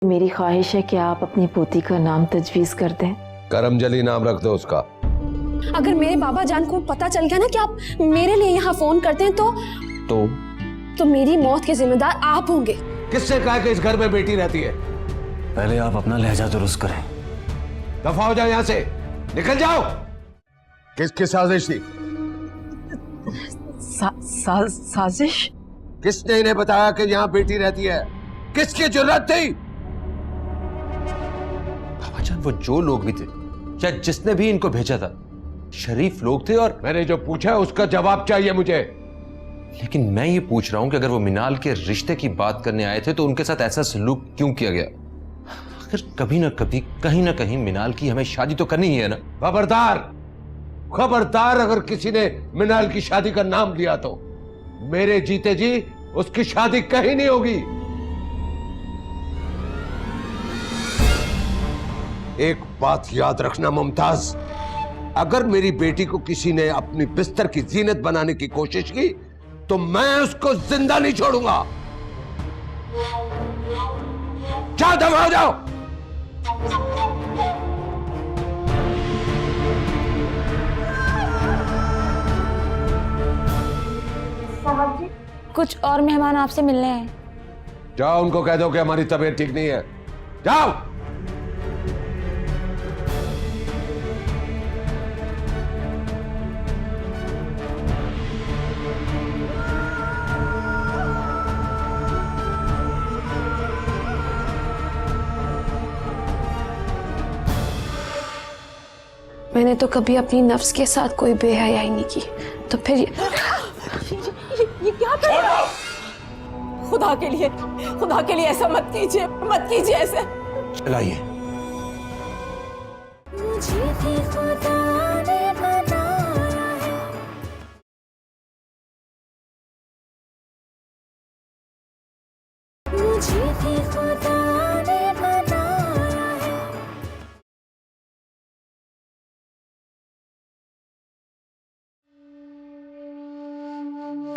मेरी ख्वाहिश है कि आप अपनी पोती का नाम तजवीज़ कर दें। करमजली नाम रख दो उसका। अगर मेरे बाबा जान को पता चल गया ना कि आप मेरे लिए यहाँ फोन करते हैं तो मेरी मौत के जिम्मेदार आप होंगे। किससे कहा कि इस घर में बेटी रहती है? पहले आप अपना लहजा दुरुस्त करें। दफा हो जाओ यहाँ से, निकल जाओ। किसकी साजिश थी? साजिश? किसने इन्हें बताया कि यहाँ बेटी रहती है? किसकी जुर्रत थी? बाबा जान, वो जो लोग भी थे या जिसने भी इनको भेजा था शरीफ लोग थे, और मैंने जो पूछा उसका जवाब चाहिए मुझे। लेकिन मैं ये पूछ रहा हूं कि अगर वो मिनाल के रिश्ते की बात करने आए थे तो उनके साथ ऐसा सलूक क्यों किया गया? अगर कभी ना कभी कहीं ना कहीं मिनाल की हमें शादी तो करनी ही है ना। खबरदार, खबरदार, अगर किसी ने मिनाल की शादी का नाम लिया तो मेरे जीते जी उसकी शादी कहीं नहीं होगी। एक बात याद रखना मुमताज, अगर मेरी बेटी को किसी ने अपनी बिस्तर की जीनत बनाने की कोशिश की तो मैं उसको जिंदा नहीं छोड़ूंगा। क्या दबा हो जाओ। साहब जी, कुछ और मेहमान आपसे मिलने हैं। जाओ, उनको कह दो कि हमारी तबीयत ठीक नहीं है। जाओ। मैंने तो कभी अपनी नफ्स के साथ कोई बेहयाई नहीं की, तो फिर ये क्या कर रहा है? खुदा के लिए ऐसा मत कीजिए ऐसे। चलाइए।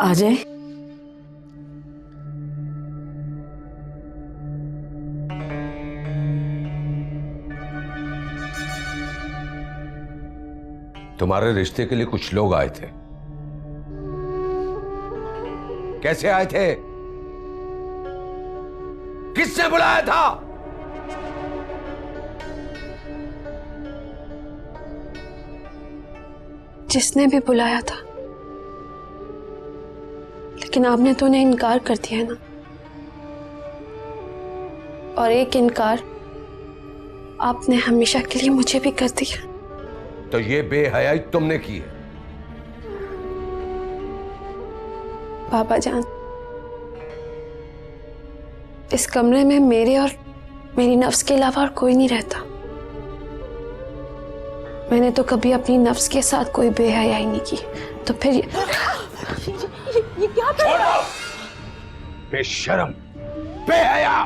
आ जाए। तुम्हारे रिश्ते के लिए कुछ लोग आए थे। कैसे आए थे? किसने बुलाया था? जिसने भी बुलाया था, लेकिन आपने तो उन्हें इनकार कर दिया है ना। और एक इनकार आपने हमेशा के लिए मुझे भी कर दिया। तो ये बेहयाई तुमने की है। बाबा जान, इस कमरे में मेरे और मेरी नफ्स के अलावा और कोई नहीं रहता। मैंने तो कभी अपनी नफ्स के साथ कोई बेहयाई नहीं की, तो फिर ये क्या कर रहा है? बेशर्म, बेहया।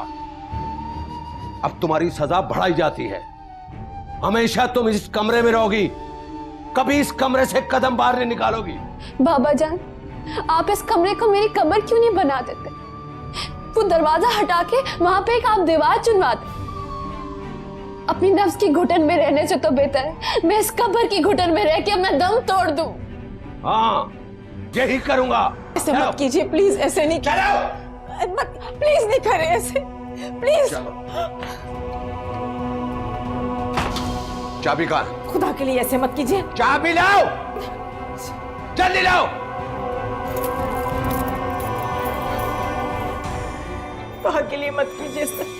अब तुम्हारी सजा बढ़ाई जाती है। हमेशा तुम इस कमरे में रहोगी, कभी इस कमरे से कदम बाहर नहीं निकालोगी। बाबा जान, आप इस कमरे को मेरी कब्र क्यों नहीं बना देते? वो दरवाजा हटा के वहां पे एक आप दीवार चुनवा दे। अपनी नफ्स की घुटन में रहने से तो बेहतर है मैं इस कब्र की घुटन में रह के अपना दम तोड़ दूं। हाँ, यही करूंगा। ऐसे मत कीजिए प्लीज, ऐसे नहीं मत, प्लीज नहीं करे ऐसे, प्लीज। चाबी कहाँ? खुदा के लिए ऐसे मत कीजिए। चाबी लाओ, जल्दी लाओ। खुदा के लिए मत कीजिए सर।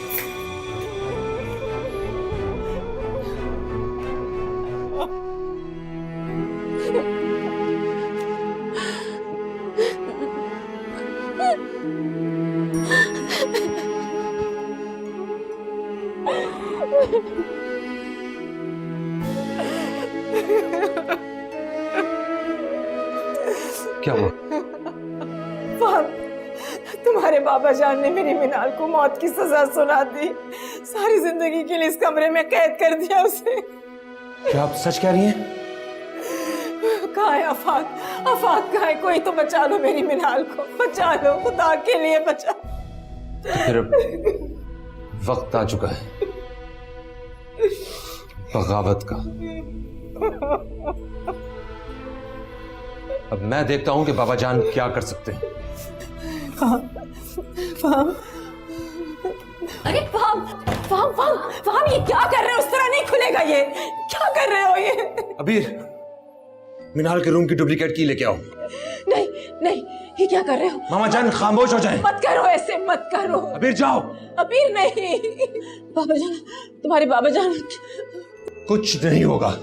क्या हुआ? तुम्हारे बाबा जान ने मेरी मिनाल को मौत की सजा सुना दी। सारी जिंदगी के लिए इस कमरे में कैद कर दिया उसे। क्या आप सच कह रही हैं? कहाँ है आफाक? आफाक कहाँ है? कोई तो बचा लो मेरी मिनाल को, बचा लो, खुदा के लिए बचा। फिर वक्त आ चुका है बगावत का। अब मैं देखता हूं कि बाबा जान क्या कर सकते हैं। अरे फाम फाम फाम फाम, ये क्या कर रहे हो? उस तरह नहीं खुलेगा ये। क्या कर रहे हो ये? अबीर, मिनाल के रूम की डुप्लीकेट की लेके आओ। नहीं नहीं, ये क्या कर रहे हो? मामा जान खामोश हो जाएं। मत करो, ऐसे मत करो। अबीर जाओ। अबीर नहीं। बाबा जान, तुम्हारे बाबा जान। कुछ नहीं होगा।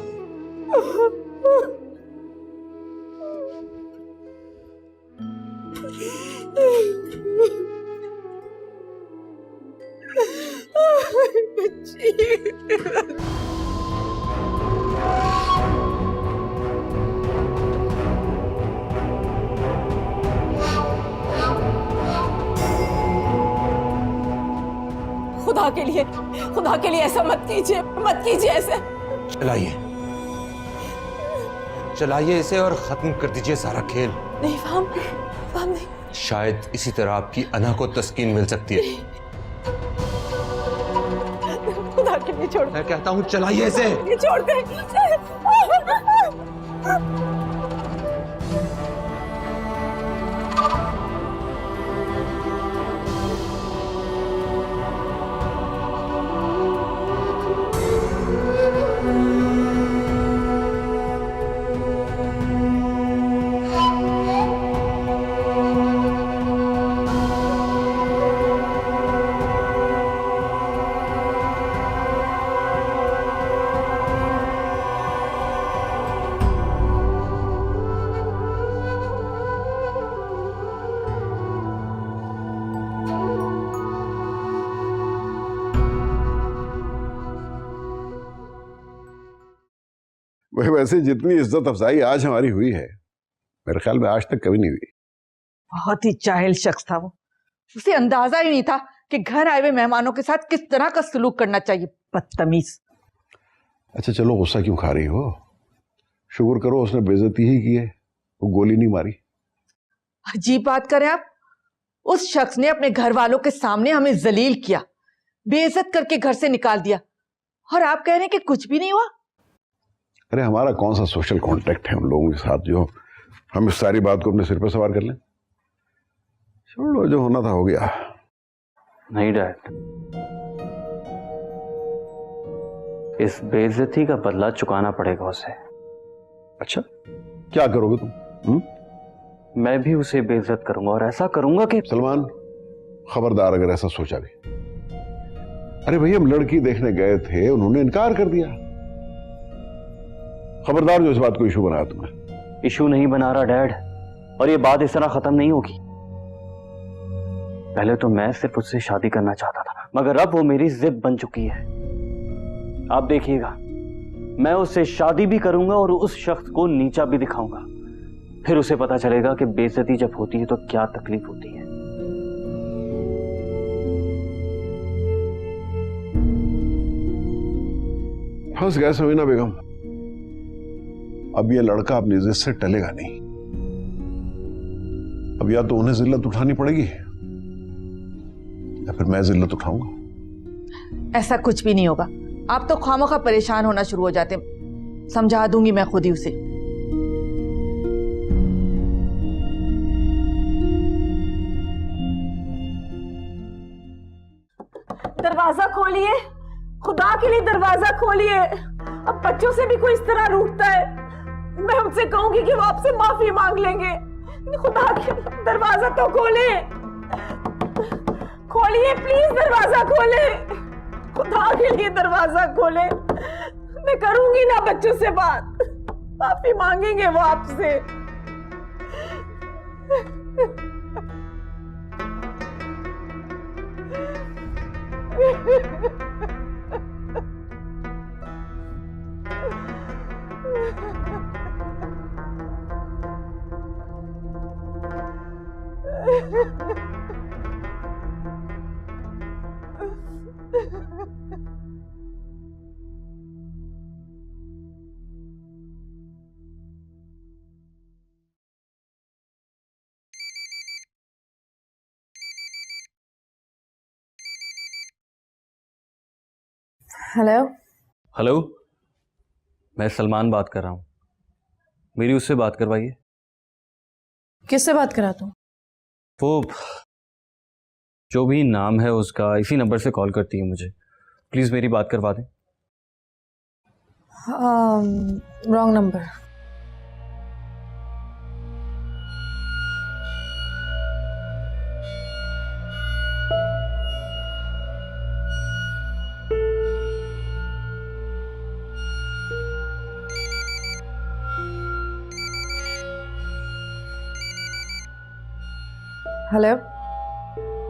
खुदा के लिए ऐसा मत कीजिए ऐसे। चलाइए चलाइए इसे और खत्म कर दीजिए सारा खेल। नहीं फाम, फाम नहीं। शायद इसी तरह आपकी अना को तस्कीन मिल सकती है। खुदा के लिए छोड़। मैं कहता हूं चलाइए इसे। ये छोड़ दे। वह वैसे जितनी इज्जत अफजाई आज हमारी हुई है, मेरे ख्याल में आज तक कभी नहीं हुई। बहुत ही जाहिल शख्स था वो। उसे अंदाजा ही नहीं था कि घर आए हुए मेहमानों के साथ किस तरह का सलूक करना चाहिए। बदतमीज। अच्छा चलो, गुस्सा क्यों खा रही हो? शुक्र करो उसने बेइज्जती ही की है, वो गोली नहीं मारी। अजीब बात करें आप। उस शख्स ने अपने घर वालों के सामने हमें जलील किया, बेइज्जत करके घर से निकाल दिया, और आप कह रहे हैं कि कुछ भी नहीं हुआ। अरे हमारा कौन सा सोशल कॉन्टेक्ट है उन लोगों के साथ जो हम इस सारी बात को अपने सिर पर सवार कर लें? छोड़ो, जो होना था हो गया। नहीं डैड, इस बेइज्जती का बदला चुकाना पड़ेगा उसे। अच्छा, क्या करोगे तुम? मैं भी उसे बेइज्जत करूंगा, और ऐसा करूंगा कि सलमान, खबरदार अगर ऐसा सोचा भी। अरे भाई, हम लड़की देखने गए थे, उन्होंने इनकार कर दिया। खबरदार जो इस बात को इशू बनाया तुमने। इशू नहीं बना रहा डैड, और ये बात इस तरह खत्म नहीं होगी। पहले तो मैं सिर्फ उससे शादी करना चाहता था, मगर अब वो मेरी जिद बन चुकी है। आप देखिएगा, मैं उससे शादी भी करूंगा और उस शख्स को नीचा भी दिखाऊंगा। फिर उसे पता चलेगा कि बेइज्जती जब होती है तो क्या तकलीफ होती है। फंस गए समीना बेगम। अब ये लड़का अपनी जिद से टलेगा नहीं। अब या तो उन्हें जिल्लत उठानी पड़ेगी या फिर मैं जिल्लत उठाऊंगा। ऐसा कुछ भी नहीं होगा। आप तो खामोखा परेशान होना शुरू हो जाते। समझा दूंगी मैं खुद ही उसे। दरवाजा खोलिए, खुदा के लिए दरवाजा खोलिए। अब बच्चों से भी कोई इस तरह रूठता है। मैं उनसे कहूंगी कि वो आपसे माफी मांग लेंगे। खुदा के लिए दरवाजा तो खोले, खोलिए प्लीज, दरवाजा खोले। खुदा के लिए दरवाजा खोले। मैं करूंगी ना बच्चों से बात, माफी मांगेंगे वो आपसे। हेलो। हेलो, मैं सलमान बात कर रहा हूँ। मेरी उससे बात करवाइए। किससे बात करा तू? वो जो भी नाम है उसका, इसी नंबर से कॉल करती है मुझे। प्लीज मेरी बात करवा दें। Wrong number. हेलो,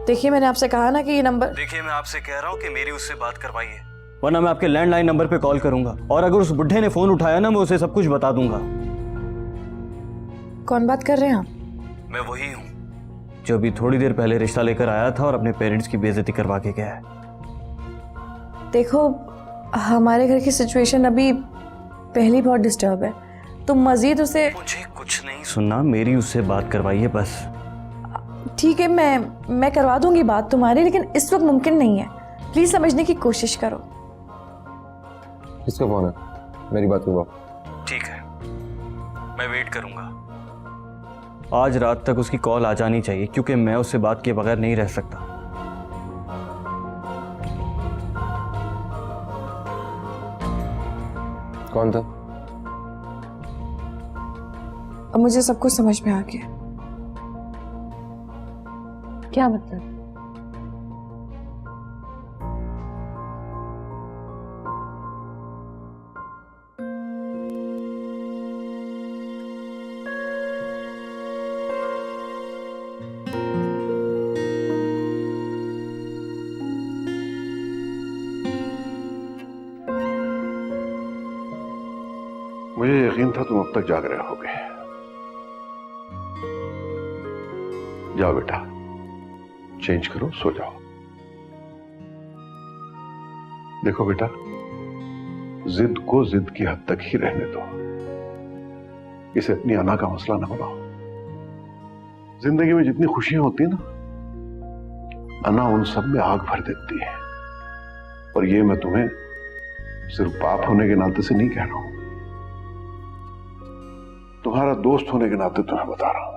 देखिए मैंने आपसे कहा ना कि ये नंबर। देखिए, मैं आपसे कह रहा हूँ कि मेरी उससे बात करवाइए, वरना मैं आपके लैंडलाइन नंबर पे कॉल करूंगा, और अगर उस बुढ़े ने फोन उठाया ना, मैं उसे सब कुछ बता दूंगा। कौन बात कर रहे हैं आप? मैं वही हूँ जो अभी थोड़ी देर पहले रिश्ता लेकर आया था और अपने पेरेंट्स की बेइज्जती करवा के गया है। देखो, हमारे घर की सिचुएशन अभी पहली बहुत डिस्टर्ब है, तो मजीद उसे। मुझे कुछ नहीं सुनना, मेरी उससे बात करवाइए बस। ठीक है, मैं करवा दूंगी बात तुम्हारी, लेकिन इस वक्त मुमकिन नहीं है। प्लीज समझने की कोशिश करो। किसका फोन है? मेरी बात करवाओ। ठीक है, मैं वेट करूंगा। आज रात तक उसकी कॉल आ जानी चाहिए, क्योंकि मैं उससे बात किए बगैर नहीं रह सकता। कौन था? अब मुझे सब कुछ समझ में आ गया। क्या मतलब? मुझे यकीन था तुम अब तक जाग रहे होगे। जाओ बेटा, चेंज करो, सो जाओ। देखो बेटा, जिद को जिद की हद तक ही रहने दो, इसे अपनी अना का मसला ना बनाओ। जिंदगी में जितनी खुशियां होती है ना, अना उन सब में आग भर देती है। और ये मैं तुम्हें सिर्फ बाप होने के नाते से नहीं कह रहा हूं, तुम्हारा दोस्त होने के नाते तुम्हें बता रहा हूं।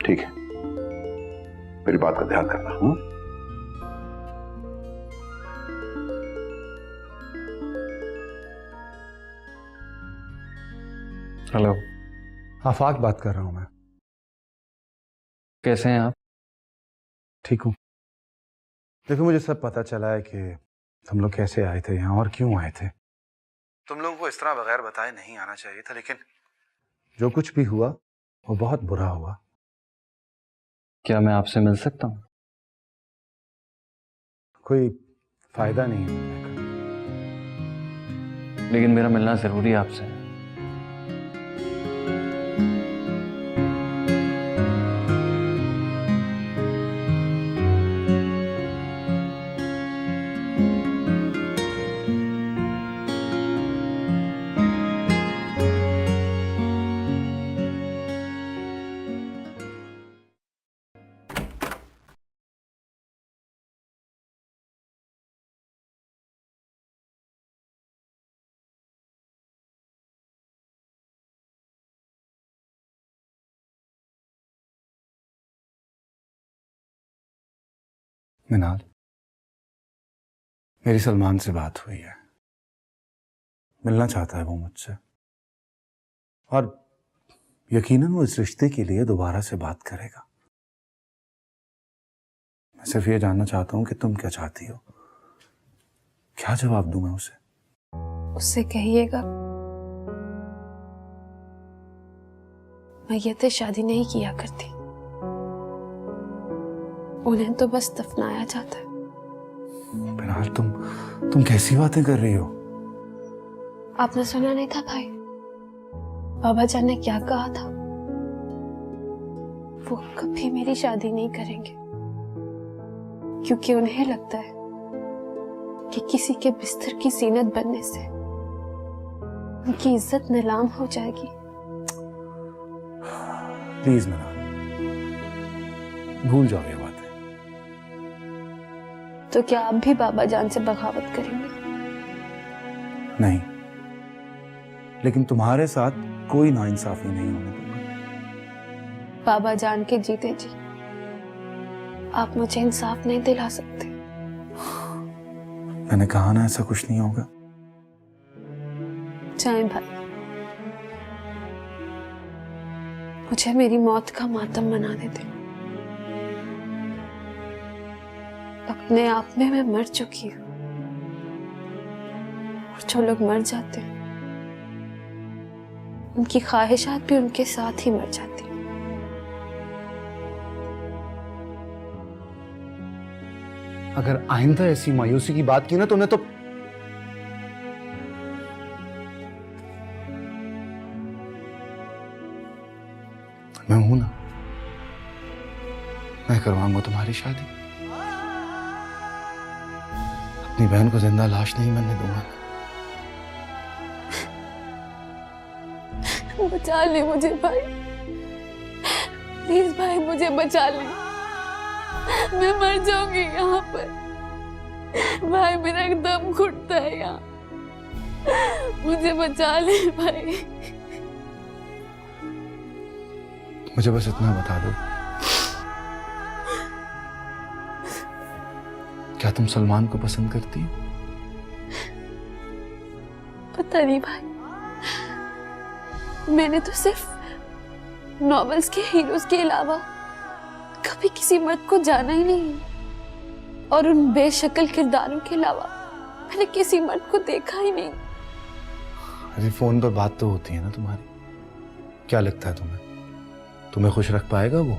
ठीक है, मेरी बात का ध्यान करना। हेलो, आफाक बात कर रहा हूं मैं। कैसे हैं आप? ठीक हूं। देखो, मुझे सब पता चला है कि तुम लोग कैसे आए थे यहां और क्यों आए थे। तुम लोगों को इस तरह बगैर बताए नहीं आना चाहिए था, लेकिन जो कुछ भी हुआ वो बहुत बुरा हुआ। क्या मैं आपसे मिल सकता हूं? कोई फायदा नहीं है मिलने का। लेकिन मेरा मिलना जरूरी है आपसे। मिनाल, मेरी सलमान से बात हुई है। मिलना चाहता है वो मुझसे, और यकीनन वो इस रिश्ते के लिए दोबारा से बात करेगा। मैं सिर्फ ये जानना चाहता हूं कि तुम क्या चाहती हो। क्या जवाब दूं मैं उसे? उससे कहिएगा मैं ये तो शादी नहीं किया करती, उन्हें तो बस दफनाया जाता है। बिनाल, तुम कैसी बातें कर रही हो? आपने सुना नहीं था भाई, बाबा जान ने क्या कहा था? वो कभी मेरी शादी नहीं करेंगे, क्योंकि उन्हें लगता है कि किसी के बिस्तर की जीनत बनने से उनकी इज्जत नीलाम हो जाएगी। प्लीज मना, भूल जाओ ये बातें। तो क्या आप भी बाबा जान से बगावत करेंगे? नहीं, लेकिन तुम्हारे साथ कोई नाइंसाफी नहीं होने दूंगा। बाबा जान के जीते जी आप मुझे इंसाफ नहीं दिला सकते। मैंने कहा ना ऐसा कुछ नहीं होगा। जाए भाई, मुझे मेरी मौत का मातम मनाने दे। अपने आप में मैं मर चुकी हूं, और जो लोग मर जाते हैं उनकी ख्वाहिशात भी उनके साथ ही मर जाती हैं। अगर आइंदा ऐसी मायूसी की बात की ना तुमने तो मैं हूं ना, मैं करवाऊंगा तुम्हारी शादी। अपनी बहन को जिंदा लाश नहीं बनने दूंगा। बचा ले मुझे भाई, प्लीज भाई मुझे बचा ले, मैं मर जाऊंगी यहाँ पर। भाई मेरा एकदम घुटता है यहाँ, मुझे बचा ले भाई। मुझे बस इतना बता दो, क्या तुम सलमान को पसंद करती हो? पता नहीं भाई, मैंने तो सिर्फ नॉवेल्स के हीरोज के अलावा कभी किसी मर्द को जाना ही नहीं, और उन बेशक्ल किरदारों के अलावा मैंने किसी मर्द को देखा ही नहीं। अरे फोन पर बात तो होती है ना तुम्हारी, क्या लगता है तुम्हें खुश रख पाएगा वो?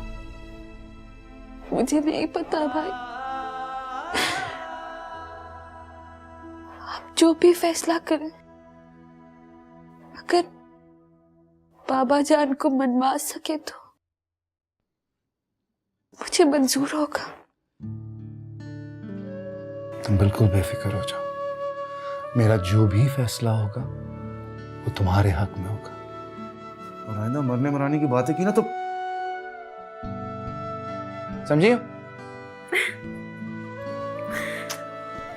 मुझे नहीं पता भाई, आप जो भी फैसला करें, अगर बाबा जान को मनवा सके तो मुझे मंजूर होगा। तुम बिल्कुल बेफिक्र हो जाओ, मेरा जो भी फैसला होगा वो तुम्हारे हक में होगा। और आइंदा मरने मराने की बातें की ना तो समझिए।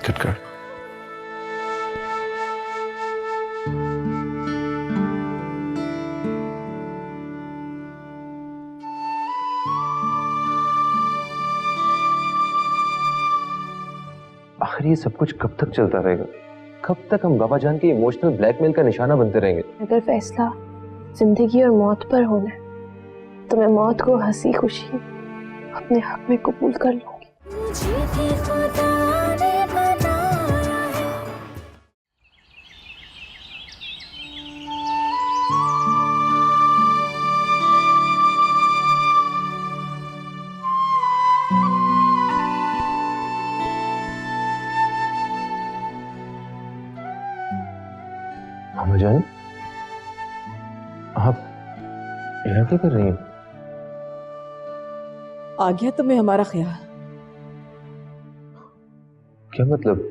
कट। आखिर ये सब कुछ कब तक चलता रहेगा? कब तक हम बाबा जान के इमोशनल ब्लैकमेल का निशाना बनते रहेंगे? अगर फैसला जिंदगी और मौत पर होना है तो मैं मौत को हंसी खुशी अपने हक में कबूल कर लूंगी। बाबा जान, आप यहाँ क्या कर रही हैं? आ गया तुम्हें हमारा ख्याल? क्या मतलब?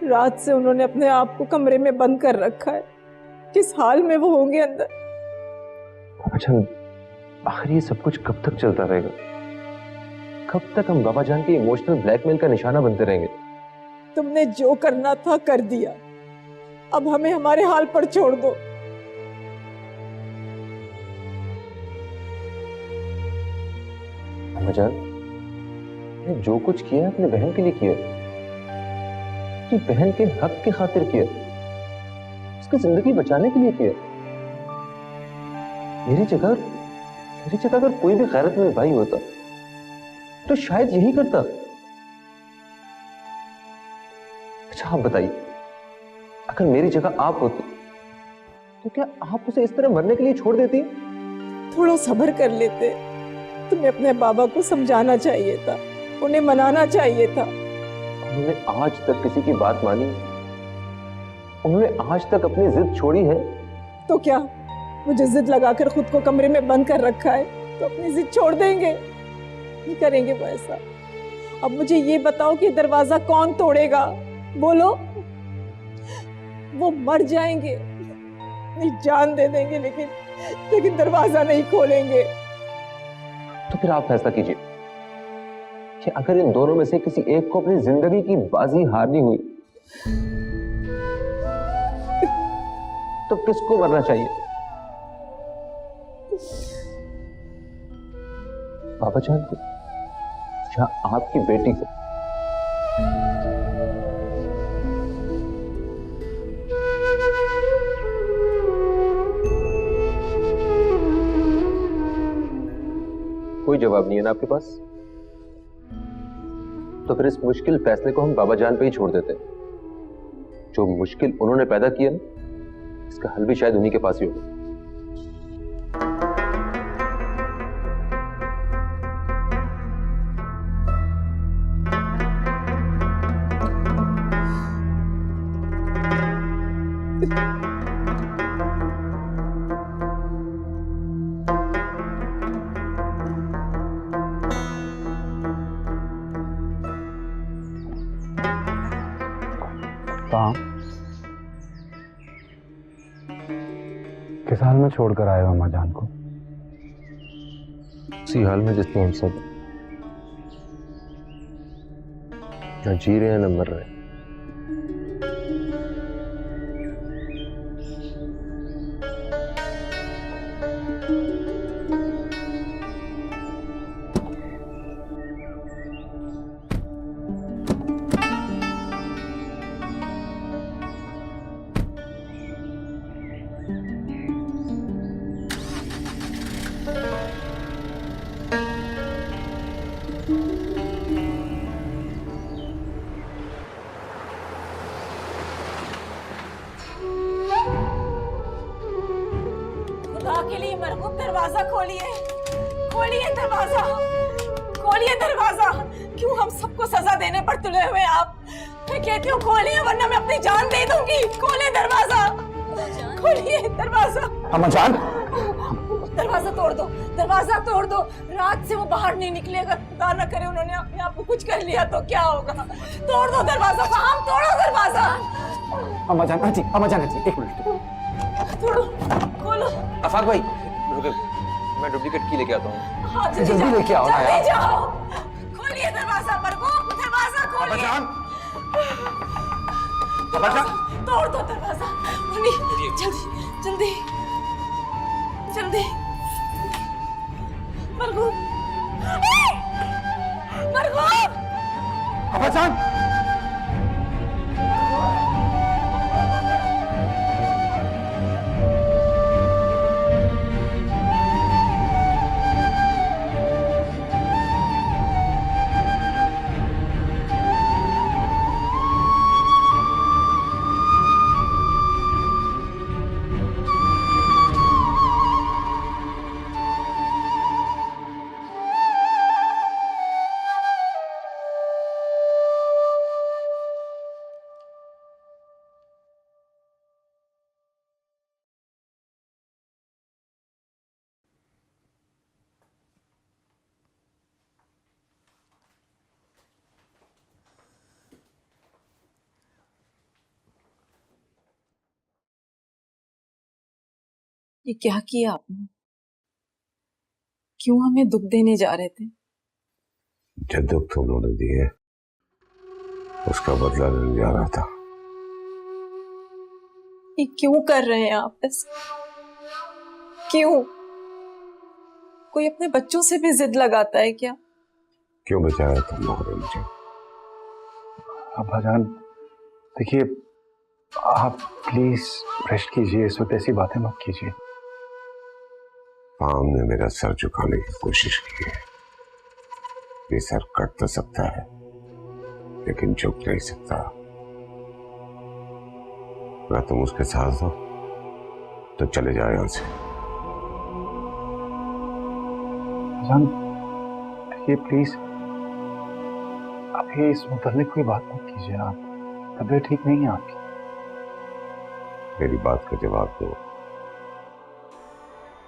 रात से उन्होंने अपने आप को कमरे में बंद कर रखा है, किस हाल में वो होंगे अंदर। बाबा जान, आखिर ये सब कुछ कब तक चलता रहेगा? कब तक हम बाबा जान के इमोशनल ब्लैकमेल का निशाना बनते रहेंगे? तुमने जो करना था कर दिया, अब हमें हमारे हाल पर छोड़ दो। बाबा जान, ने जो कुछ किया अपनी बहन के लिए किया, अपनी बहन के हक की खातिर किया, उसकी जिंदगी बचाने के लिए किया। मेरी जगह अगर कोई भी गैरतमंद भाई होता तो शायद यही करता। अच्छा आप बताइए, अगर मेरी जगह आप होती तो क्या आप उसे इस तरह मरने के लिए छोड़ देती? थोड़ा सब्र कर लेते। तुम्हें अपने बाबा को समझाना चाहिए था, उन्हें मनाना चाहिए था। उन्होंने आज तक किसी की बात मानी? उन्होंने आज तक अपनी जिद छोड़ी है? तो क्या मुझे जिद लगाकर खुद को कमरे में बंद कर रखा है तो अपनी जिद छोड़ देंगे? नहीं करेंगे वो ऐसा। अब मुझे ये बताओ कि दरवाजा कौन तोड़ेगा? बोलो। वो मर जाएंगे, अपनी जान दे देंगे, लेकिन दरवाजा नहीं खोलेंगे। तो फिर आप फैसला कीजिए कि अगर इन दोनों में से किसी एक को अपनी जिंदगी की बाजी हारनी हुई तो किसको मरना चाहिए? बाबा जान को या आपकी बेटी को? कोई जवाब नहीं है ना आपके पास? तो फिर इस मुश्किल फैसले को हम बाबा जान पे ही छोड़ देते हैं। जो मुश्किल उन्होंने पैदा किया ना, इसका हल भी शायद उन्हीं के पास ही होगा। किस हाल में छोड़कर आए हो अम्मा जान को? उसी हाल में जिसमें हम सब न जी रहे हैं न मर रहे हैं। खुदा के लिए मरहूम, दरवाजा खोलिए, खोलिए दरवाजा, खोलिए दरवाजा। क्यों हम सबको सजा देने पर तुले हुए आप? मैं कहती हूँ खोलिए, वरना मैं अपनी जान दे दूंगी। खोलिए दरवाजा, खोलिए दरवाजा। अम्मा जान, दरवाजा तोड़ दो, दरवाजा तोड़ दो। रात से वो बाहर नहीं निकले, अगर खुदा न करे उन्होंने अपने आप को कुछ कर लिया तो क्या होगा? तोड़ दो दरवाजा, फाहम तोड़ो दरवाजा। अम्मा जान, जी अम्मा जान, जी एक मिनट तोड़ो, खोलो। आफाक भाई रुके, मैं डुप्लीकेट की लेके आता हूँ। हाँ जल्दी लेके आओ ना यार। जाओ, खोलिए दरवाजा, मरहूम दरवाजा खोलिए। तोड़ दो दरवाजा, जल्दी जल्दी जल्दी। मरहूम, मरहूम। अम्मा जान, ये क्या किया आपने? क्यों हमें दुख देने जा रहे थे? जो दुख तुम लोगों ने दिए उसका बदला लेने जा रहा था। ये क्यों कर रहे हैं आप ऐसे? क्यों? कोई अपने बच्चों से भी जिद लगाता है क्या? क्यों बचाया तुम लोगों ने मुझे? अम्मा जान देखिए, आप प्लीज रेस्ट कीजिए, इस वक्त ऐसी बातें मत कीजिए। पाम ने मेरा सर झुकाने की कोशिश की है। ये सर कट तो सकता है लेकिन झुक नहीं सकता। अगर तुम उसके साथ हो तो चले जाओ यहां से। जान देखिए प्लीज, अभी इस मुताल्लिक कोई बात मत कीजिए। आप तबीयत ठीक नहीं है आपकी। मेरी बात का जवाब दो।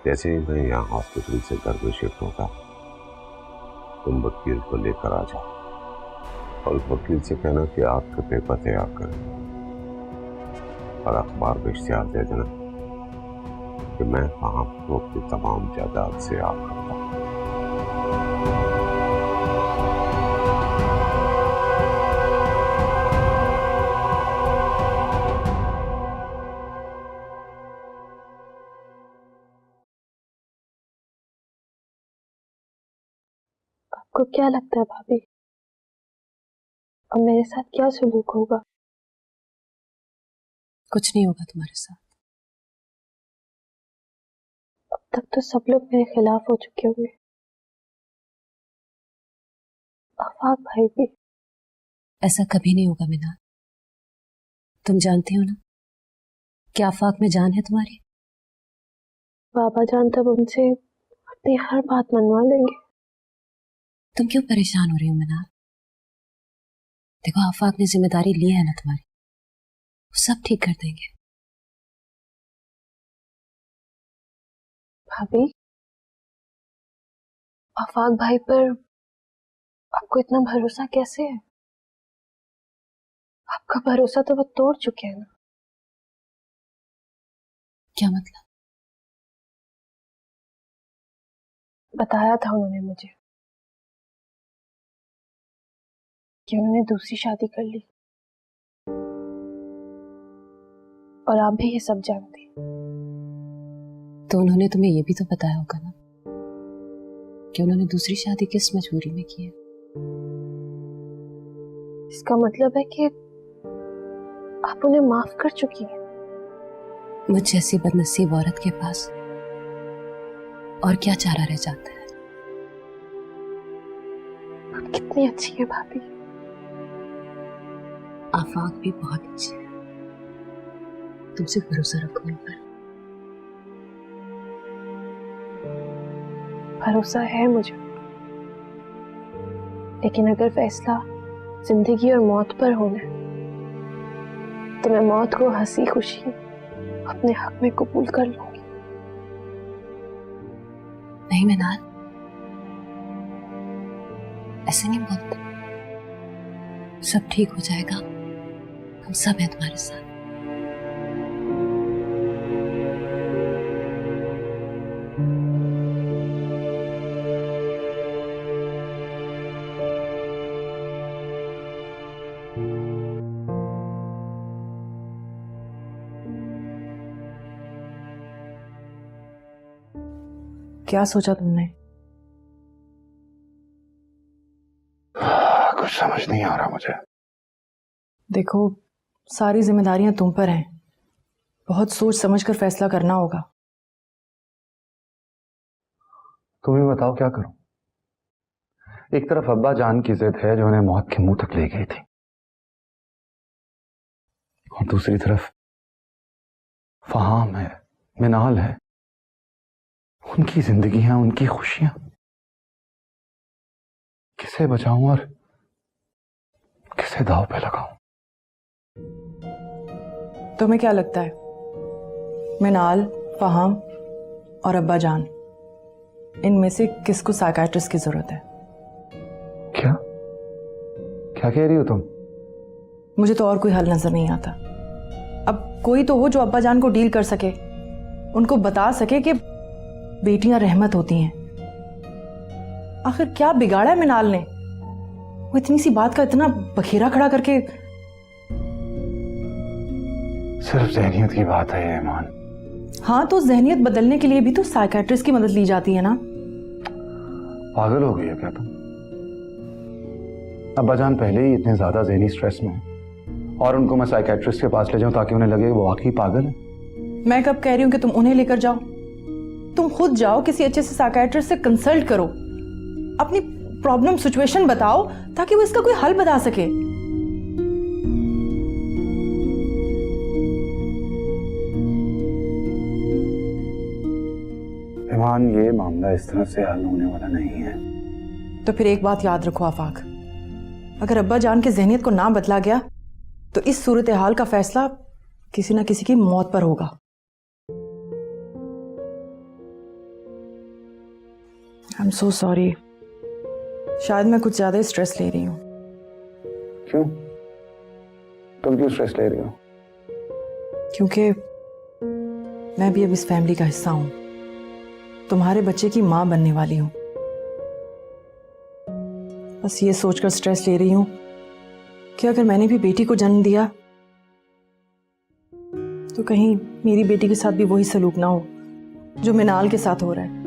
जैसे ही मैं यहाँ हॉस्पिटल से घर में शिफ्ट होगा तुम वकील को लेकर आ जाओ और वकील से कहना कि आपके पेपर तैयार करें और अखबार में इश्तिहार दे देना कि मैं आपको अपनी तमाम जायदाद से आग करता हूं। आपको क्या लगता है भाभी, अब मेरे साथ क्या सलूक होगा? कुछ नहीं होगा तुम्हारे साथ। अब तक तो सब लोग मेरे खिलाफ हो चुके होंगे, आफाक भाई भी। ऐसा कभी नहीं होगा मिनाल। तुम जानती हो ना कि आफाक में जान है तुम्हारी। बाबा जान तब उनसे अपनी हर बात मनवा लेंगे। तुम क्यों परेशान हो रही हो मिनाल? देखो आफाक ने जिम्मेदारी ली है ना तुम्हारी, वो सब ठीक कर देंगे। भाभी, आफाक भाई पर आपको इतना भरोसा कैसे है? आपका भरोसा तो वो तोड़ चुके हैं ना। क्या मतलब? बताया था उन्होंने मुझे कि उन्होंने दूसरी शादी कर ली, और आप भी ये सब जानते हैं। तो उन्होंने तुम्हें ये भी तो बताया होगा ना कि उन्होंने दूसरी शादी किस मजबूरी में की है। इसका मतलब है कि आप उन्हें माफ कर चुकी हैं। मुझ जैसी बदनसीब औरत के पास और क्या चारा रह जाता है। आप कितनी अच्छी है भाभी। आफाक भी बहुत अच्छी है, तुमसे भरोसा रखो उन पर। भरोसा है मुझे, लेकिन अगर फैसला जिंदगी और मौत पर होना है तो मैं मौत को हंसी खुशी अपने हक में कबूल कर लूंगी। नहीं मिनाल, ऐसे नहीं बोलते। सब ठीक हो जाएगा, हम सब हैं तुम्हारे साथ। क्या सोचा तुमने? कुछ समझ नहीं आ रहा मुझे। देखो, सारी जिम्मेदारियां तुम पर हैं। बहुत सोच समझ कर फैसला करना होगा। तुम ही बताओ क्या करूं। एक तरफ अब्बा जान की जिद है जो उन्हें मौत के मुंह तक ले गई थी, और दूसरी तरफ फहाम है, मिनाल है, उनकी जिंदगियां, उनकी खुशियां। किसे बचाऊं और किसे दांव पे लगाऊं? तुम्हें क्या लगता है, मिनाल, फहाम और अब्बा जान, इनमें से किसको साइकियाट्रिस्ट की जरूरत है? क्या क्या कह रही हो तुम? मुझे तो और कोई हल नजर नहीं आता। अब कोई तो हो जो अब्बा जान को डील कर सके, उनको बता सके कि बेटियां रहमत होती हैं। आखिर क्या बिगाड़ा है मिनाल ने? वो इतनी सी बात का इतना बखेरा खड़ा करके। सिर्फ जहनियत की बात है ये ईमान। हाँ, तो जहनियत बदलने के लिए भी तो साइकियाट्रिस्ट की मदद ली जाती है ना। पागल हो गई है क्या तुम? अब्बा जान पहले ही इतने ज्यादा जहनी स्ट्रेस में है, और उनको मैं साइकियाट्रिस्ट के पास ले जाऊं ताकि उन्हें लगे वो वाकई पागल है? मैं कब कह रही हूं कि तुम उन्हें लेकर जाओ? तुम खुद जाओ, किसी अच्छे से साइकियाट्रिस्ट से कंसल्ट करो, अपनी प्रॉब्लम सिचुएशन बताओ ताकि वो इसका कोई हल बता सके। ईमान, ये मामला इस तरह से हल होने वाला नहीं है। तो फिर एक बात याद रखो आफाक, अगर अब्बा जान की जहनियत को ना बदला गया तो इस सूरत हाल का फैसला किसी ना किसी की मौत पर होगा। आई एम सो सॉरी, शायद मैं कुछ ज्यादा स्ट्रेस ले रही हूँ। क्यों? तुम क्यों स्ट्रेस ले रही हो? क्योंकि मैं भी अब इस फैमिली का हिस्सा हूं, तुम्हारे बच्चे की मां बनने वाली हूं। बस ये सोचकर स्ट्रेस ले रही हूं कि अगर मैंने भी बेटी को जन्म दिया तो कहीं मेरी बेटी के साथ भी वही सलूक ना हो जो मिनाल के साथ हो रहा है।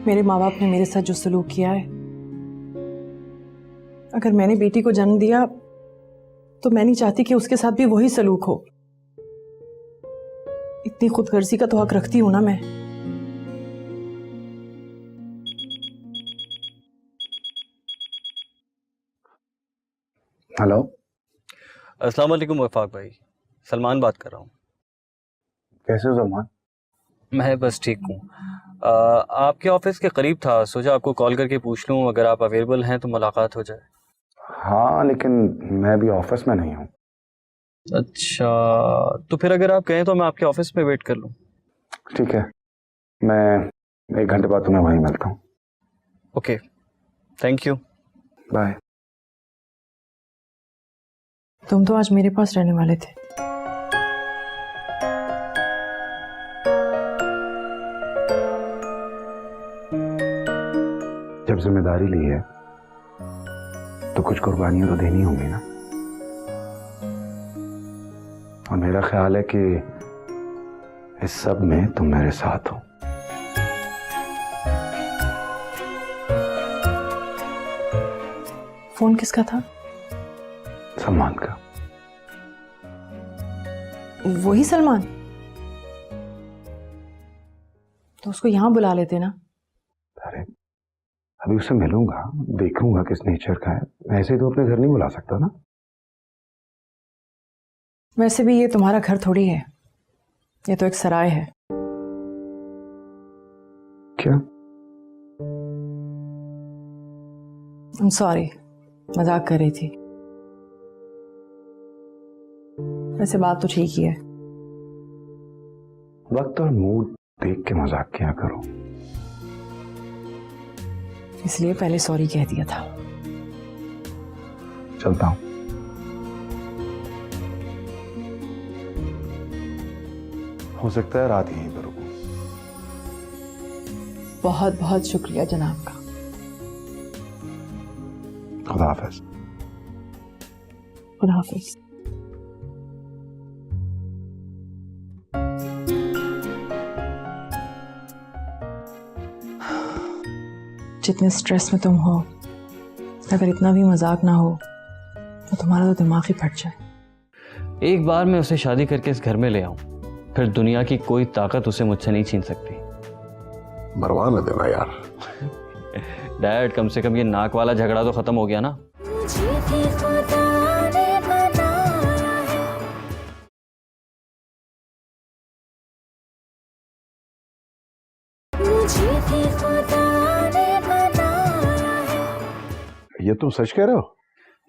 मेरे माँ बाप ने मेरे साथ जो सलूक किया है, अगर मैंने बेटी को जन्म दिया तो मैं नहीं चाहती कि उसके साथ भी वही सलूक हो। इतनी खुदगर्जी का तो हक रखती हूं ना मैं। हेलो, अस्सलाम वालेकुम वफाक भाई, सलमान बात कर रहा हूँ। कैसे हो सलमान? मैं बस ठीक हूँ। आपके ऑफिस के करीब था, सोचा आपको कॉल करके पूछ लूँ, अगर आप अवेलेबल हैं तो मुलाकात हो जाए। हाँ, लेकिन मैं भी ऑफिस में नहीं हूँ। अच्छा, तो फिर अगर आप कहें तो मैं आपके ऑफिस में वेट कर लूँ। ठीक है, मैं 1 घंटे बाद तुम्हें वहीं मिलता हूँ। Okay, thank you, bye. तुम तो आज मेरे पास रहने वाले थे। जब जिम्मेदारी ली है तो कुछ कुर्बानियां तो देनी होंगी ना। और मेरा ख्याल है कि इस सब में तुम मेरे साथ हो। फोन किसका था? सलमान का। वही सलमान? तो उसको यहां बुला लेते ना। अरे अभी उससे मिलूंगा, देखूंगा किस नेचर का है। ऐसे ही तो अपने घर नहीं बुला सकता ना। वैसे भी ये तुम्हारा घर थोड़ी है, ये तो एक सराय है। क्या? I'm sorry, मजाक कर रही थी। वैसे बात तो ठीक ही है। वक्त और मूड देख के मजाक किया करो। इसलिए पहले सॉरी कह दिया था। चलता हूं। हो सकता है रात यहीं पर रुकूं। बहुत बहुत शुक्रिया जनाब का। खुदा हाफिज। खुदा हाफिज। जितने स्ट्रेस में तुम हो, अगर इतना भी मजाक ना हो तो तुम्हारा तो दिमाग ही फट जाए। एक बार मैं उसे शादी करके इस घर में ले आऊं, फिर दुनिया की कोई ताकत उसे मुझसे नहीं छीन सकती। मरवा न देना यार। डैड, कम से कम ये नाक वाला झगड़ा तो खत्म हो गया ना। ये तुम सच कह रहे हो?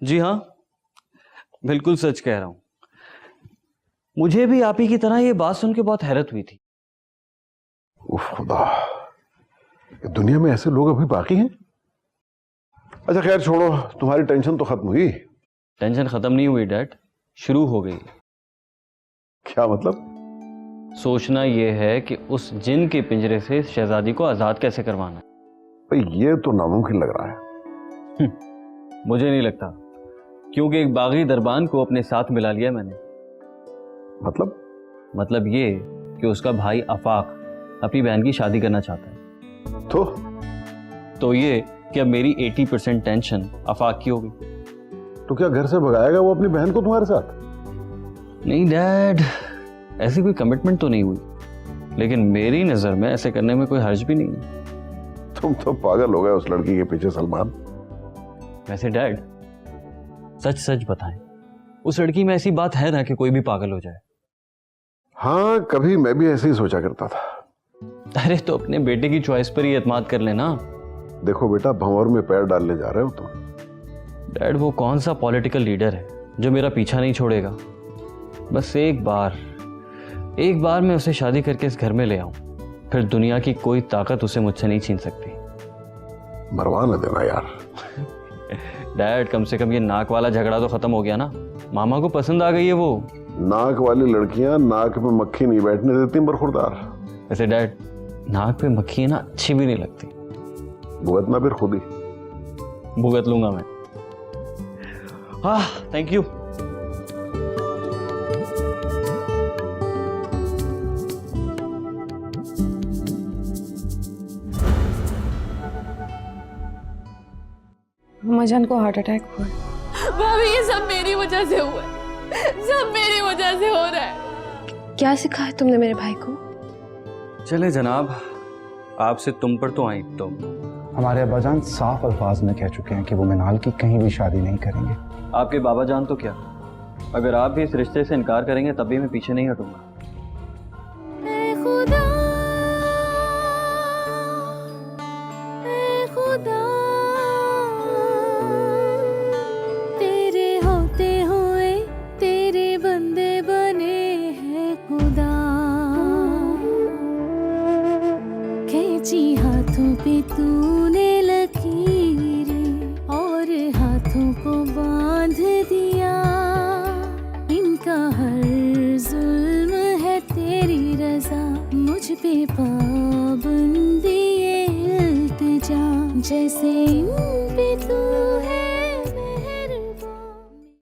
जी हाँ, बिल्कुल सच कह रहा हूं। मुझे भी आप ही की तरह ये बात सुन के बहुत हैरत हुई थी। उफ खुदा, दुनिया में ऐसे लोग अभी बाकी हैं? अच्छा खैर छोड़ो, तुम्हारी टेंशन तो खत्म हुई? टेंशन खत्म नहीं हुई डैड, शुरू हो गई। क्या मतलब? सोचना यह है कि उस जिन के पिंजरे से शहजादी को आजाद कैसे करवाना है। भाई ये तो नामुमकिन लग रहा है। मुझे नहीं लगता, क्योंकि एक बागी दरबान को अपने साथ मिला लिया मैंने। मतलब ये कि उसका भाई आफाक अपनी बहन की शादी करना चाहता है। तो ये कि अब मेरी 80% टेंशन आफाक की होगी। तो क्या घर से भगाएगा वो अपनी बहन को तुम्हारे साथ? नहीं डैड, ऐसी कोई कमिटमेंट तो नहीं हुई, लेकिन मेरी नजर में ऐसे करने में कोई हर्ज भी नहीं है। तुम तो पागल हो गए उस लड़की के पीछे सलमान। वैसे डैड, सच सच बताएं, उस लड़की में ऐसी बात है ना कि कोई भी पागल हो जाए? हाँ, कभी मैं भी ऐसे ही सोचा करता था। अरे तो अपने बेटे की चॉइस पर ही एतमाद कर लेना। देखो बेटा, भंवर में पैर डालने जा रहे हो तुम। डैड, वो कौन सा पॉलिटिकल लीडर है जो मेरा पीछा नहीं छोड़ेगा? बस एक बार मैं उसे शादी करके इस घर में ले आऊं, फिर दुनिया की कोई ताकत उसे मुझसे नहीं छीन सकती। मरवा न देना यार। डैड, कम से कम ये नाक वाला झगड़ा तो खत्म हो गया ना। मामा को पसंद आ गई है वो, नाक वाली लड़कियां नाक में मक्खी नहीं बैठने देती बरखुरदार। वैसे डैड, नाक पे मक्खी है ना, अच्छी भी नहीं लगती। भुगतना फिर खुद ही। भुगत लूंगा मैं। Thank you. अम्मा जान को हार्ट अटैक हुआ। भाभी ये सब मेरी वजह से हुआ है, सब मेरी वजह से हो रहा है। क्या सिखाया तुमने मेरे भाई को? चले जनाब, आपसे तुम पर तो आई तो। हमारे अब्बाजान साफ अल्फाज में कह चुके हैं कि वो मिनाल की कहीं भी शादी नहीं करेंगे। आपके बाबा जान तो क्या, अगर आप भी इस रिश्ते से इनकार करेंगे तब भी मैं पीछे नहीं हटूंगा। तेरे होते हुए तेरे बंदे बने हैं खुदा, खींची हाथों पे तूने लकीरें और हाथों को बांध दिया। इनका हर जुल्म है तेरी रजा, मुझ पे पाबंदी ये इल्तिजा, जैसे इन पे तू